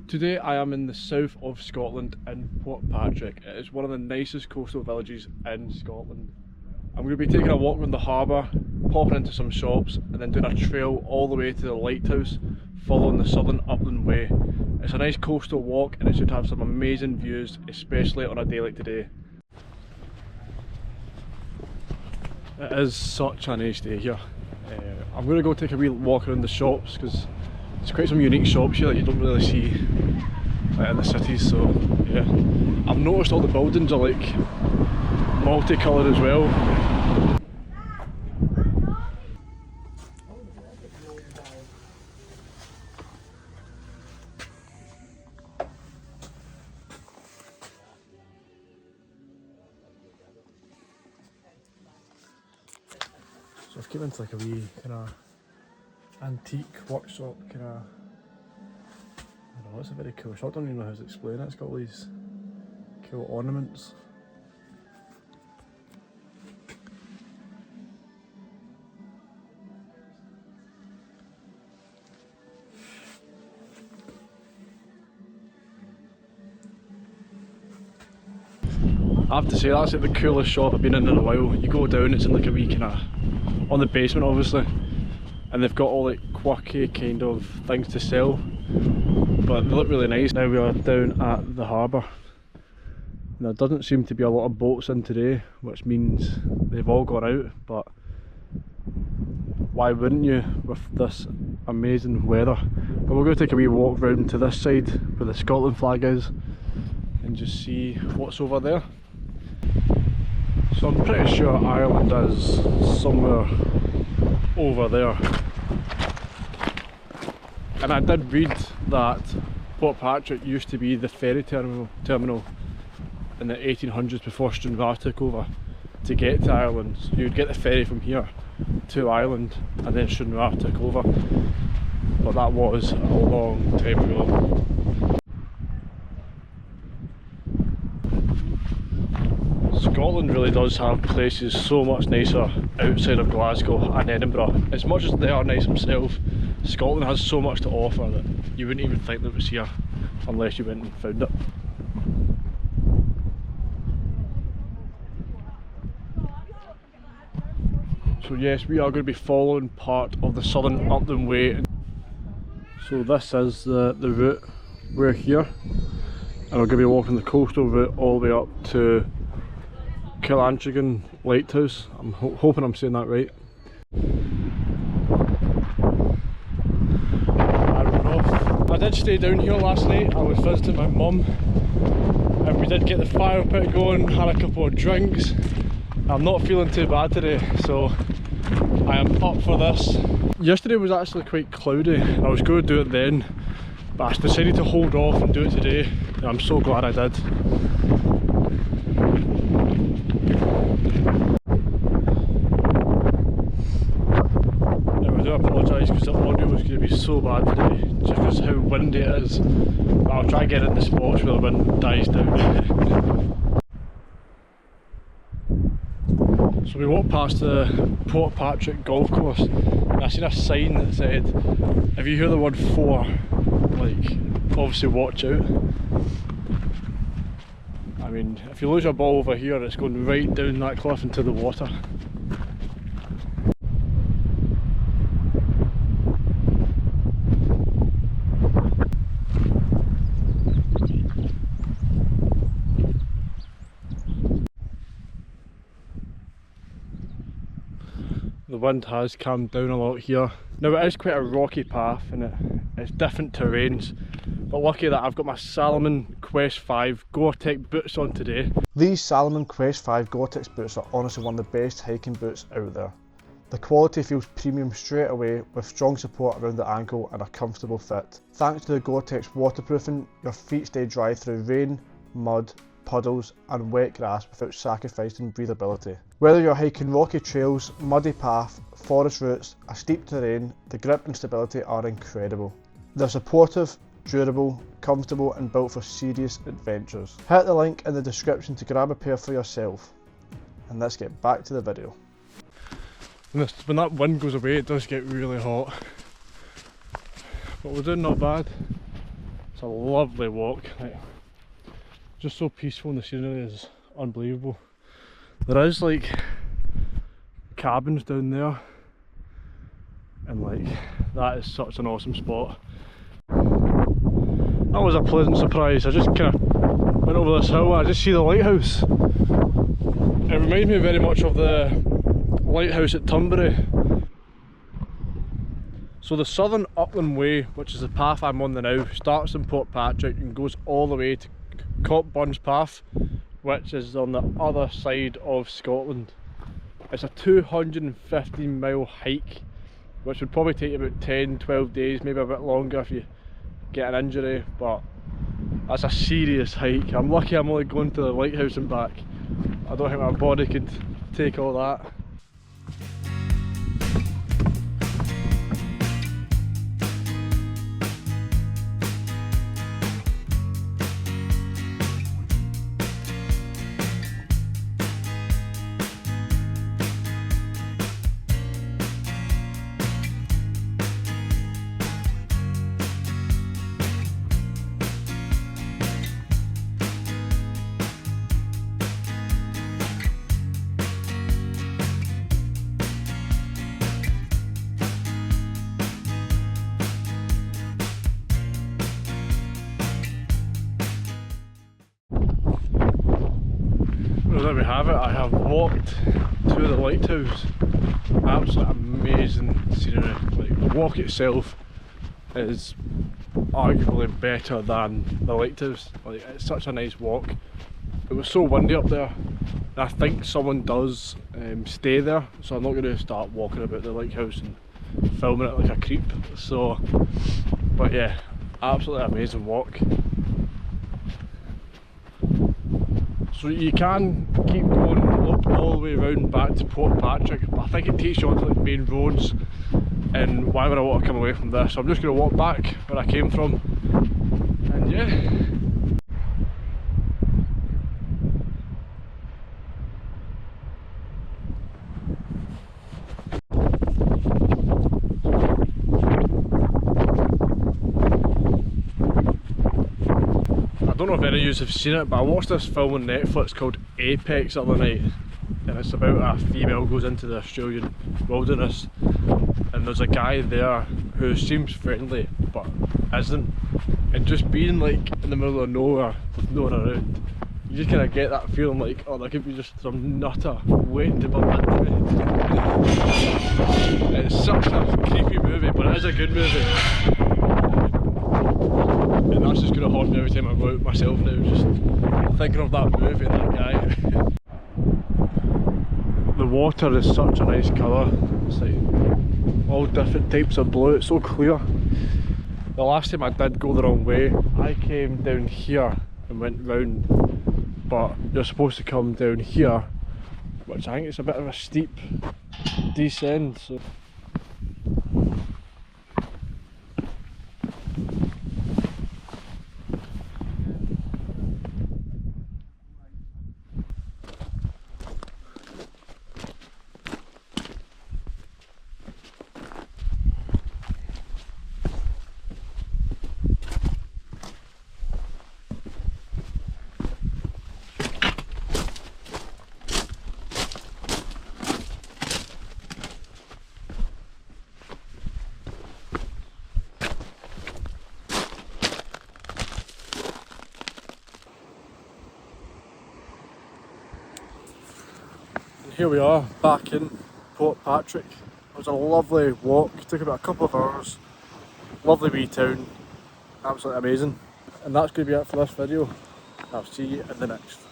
Today I am in the south of Scotland in Portpatrick. It is one of the nicest coastal villages in Scotland. I'm going to be taking a walk around the harbour, popping into some shops and then doing a trail all the way to the lighthouse, following the southern upland way. It's a nice coastal walk and it should have some amazing views, especially on a day like today. It is such a nice day here. I'm going to go take a wee walk around the shops because there's quite some unique shops here that you don't really see in the cities, so yeah. I've noticed all the buildings are like multicoloured as well. So I've came into like a wee kind of antique workshop, kind of, I don't know, it's a very cool shop. I don't even know how to explain it. It's got all these cool ornaments. I have to say, that's like the coolest shop I've been in a while. You go down, it's in like a wee kind of, on the basement obviously, and they've got all like quirky kind of things to sell, but they look really nice. Now we are down at the harbour. There doesn't seem to be a lot of boats in today, which means they've all gone out, but why wouldn't you with this amazing weather? But we're going to take a wee walk round to this side where the Scotland flag is and just see what's over there. So I'm pretty sure Ireland is somewhere over there. And I did read that Portpatrick used to be the ferry terminal in the 1800s before Stranraer took over to get to Ireland. So you'd get the ferry from here to Ireland and then Stranraer took over. But that was a long time ago. Scotland really does have places so much nicer outside of Glasgow and Edinburgh. As much as they are nice themselves, Scotland has so much to offer that you wouldn't even think that it was here unless you went and found it. So yes, we are going to be following part of the southern upland way. So this is the route. We're here and we're going to be walking the coastal route all the way up to Killantringan lighthouse. I'm hoping I'm saying that right. I don't know. I did stay down here last night. I was visiting my mum and we did get the fire pit going, had a couple of drinks. I'm not feeling too bad today, so I am up for this. Yesterday was actually quite cloudy and I was going to do it then, but I decided to hold off and do it today, and I'm so glad I did. I do apologise because the audio was going to be so bad today, just because how windy it is, but I'll try to get in the spots where the wind dies down. So we walked past the Portpatrick golf course and I seen a sign that said, if you hear the word 4, like, obviously watch out. I mean, if you lose your ball over here, it's going right down that cliff into the water. The wind has calmed down a lot here. Now it is quite a rocky path and it's different terrains, but lucky that I've got my Salomon Quest 5 Gore-Tex boots on today. These Salomon Quest 5 Gore-Tex boots are honestly one of the best hiking boots out there. The quality feels premium straight away with strong support around the ankle and a comfortable fit. Thanks to the Gore-Tex waterproofing, your feet stay dry through rain, mud, puddles and wet grass without sacrificing breathability. Whether you're hiking rocky trails, muddy paths, forest routes, a steep terrain, the grip and stability are incredible. They're supportive, durable, comfortable and built for serious adventures. Hit the link in the description to grab a pair for yourself. And let's get back to the video. When that wind goes away it does get really hot. But we're doing not bad. It's a lovely walk, like, just so peaceful, and the scenery is unbelievable. There is like cabins down there, and like that is such an awesome spot. That was a pleasant surprise. I just kind of went over this hill and I just see the lighthouse. It reminds me very much of the lighthouse at Tunbury. So the Southern Upland Way, which is the path I'm on now, starts in Portpatrick and goes all the way to Cockburn's Path, which is on the other side of Scotland. It's a 215-mile hike, which would probably take you about 10-12 days, maybe a bit longer if you get an injury, but that's a serious hike. I'm lucky I'm only going to the lighthouse and back. I don't think my body could take all that. Well, there we have it. I have walked to the lighthouse. Absolutely amazing scenery. Like, the walk itself is arguably better than the lighthouse. Like, it's such a nice walk. It was so windy up there, and I think someone does stay there, so I'm not going to start walking about the lighthouse and filming it like a creep. So, but yeah, absolutely amazing walk. So you can keep going up all the way around back to Portpatrick, but I think it takes you onto like main roads, and why would I want to come away from this? So I'm just going to walk back where I came from, and yeah. I don't know if any of you have seen it, but I watched this film on Netflix called Apex the other night, and it's about a female goes into the Australian wilderness, and there's a guy there who seems friendly but isn't, and just being like in the middle of nowhere with no one around, you just kind of get that feeling like, oh, there could be just some nutter waiting to bump into me. It's such a creepy movie, but it is a good movie. And that's just going to haunt me every time I go out myself now, just thinking of that movie and that guy. The water is such a nice colour. It's like all different types of blue, it's so clear. The last time I did go the wrong way, I came down here and went round, but you're supposed to come down here, which I think it's a bit of a steep descent. So. Here we are, back in Portpatrick. It was a lovely walk, took about a couple of hours. Lovely wee town, absolutely amazing. And that's going to be it for this video. I'll see you in the next.